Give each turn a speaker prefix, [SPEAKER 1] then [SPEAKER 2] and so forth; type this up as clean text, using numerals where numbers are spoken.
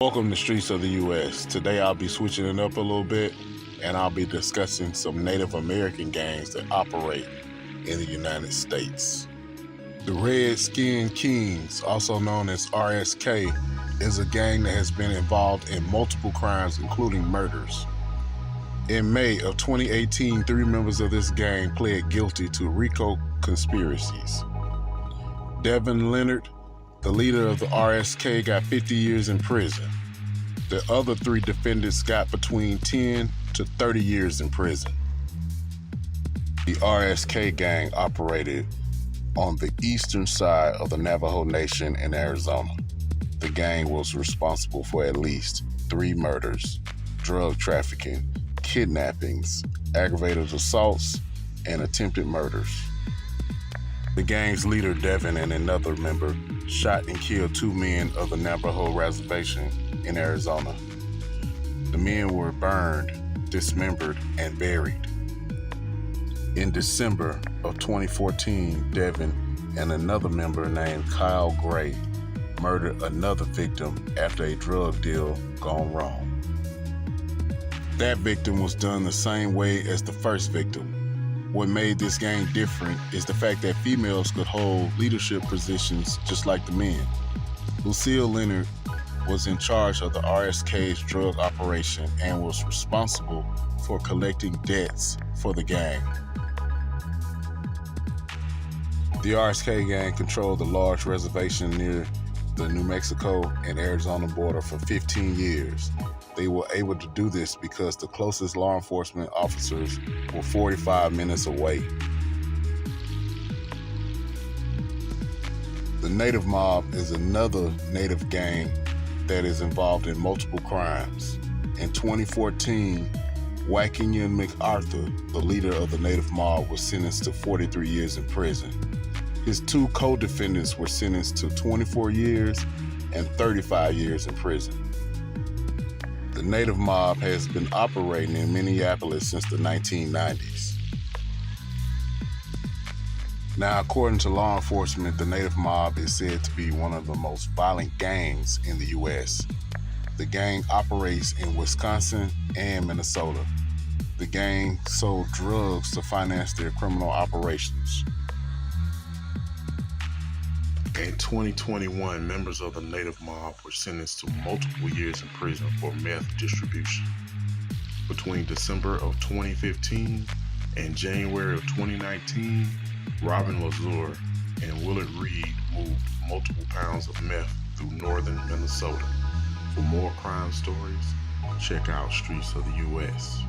[SPEAKER 1] Welcome to Streets of the U.S. Today I'll be switching it up a little bit and I'll be discussing some Native American gangs that operate in the United States. The Redskin Kings, also known as RSK, is a gang that has been involved in multiple crimes including murders. In May of 2018, 3 members of this gang pled guilty to RICO conspiracies. Devin Leonard, the leader of the RSK, got 50 years in prison. The other 3 defendants got between 10 to 30 years in prison. The RSK gang operated on the eastern side of the Navajo Nation in Arizona. The gang was responsible for at least 3 murders, drug trafficking, kidnappings, aggravated assaults, and attempted murders. The gang's leader, Devin, and another member shot and killed 2 men of the Navajo reservation in Arizona. The men were burned, dismembered, and buried. In December of 2014, Devin and another member named Kyle Gray murdered another victim after a drug deal gone wrong. That victim was done the same way as the first victim. What made this gang different is the fact that females could hold leadership positions just like the men. Lucille Leonard was in charge of the RSK's drug operation and was responsible for collecting debts for the gang. The RSK gang controlled the large reservation near the New Mexico and Arizona border for 15 years. They were able to do this because the closest law enforcement officers were 45 minutes away. The Native Mob is another Native gang that is involved in multiple crimes. In 2014, Wackinyan MacArthur, the leader of the Native Mob, was sentenced to 43 years in prison. His 2 co-defendants were sentenced to 24 years and 35 years in prison. The Native Mob has been operating in Minneapolis since the 1990s. Now, according to law enforcement, the Native Mob is said to be one of the most violent gangs in the U.S. The gang operates in Wisconsin and Minnesota. The gang sold drugs to finance their criminal operations. In 2021, members of the Native Mob were sentenced to multiple years in prison for meth distribution. Between December of 2015 and January of 2019, Robin Lazur and Willard Reed moved multiple pounds of meth through northern Minnesota. For more crime stories, check out Streets of the U.S.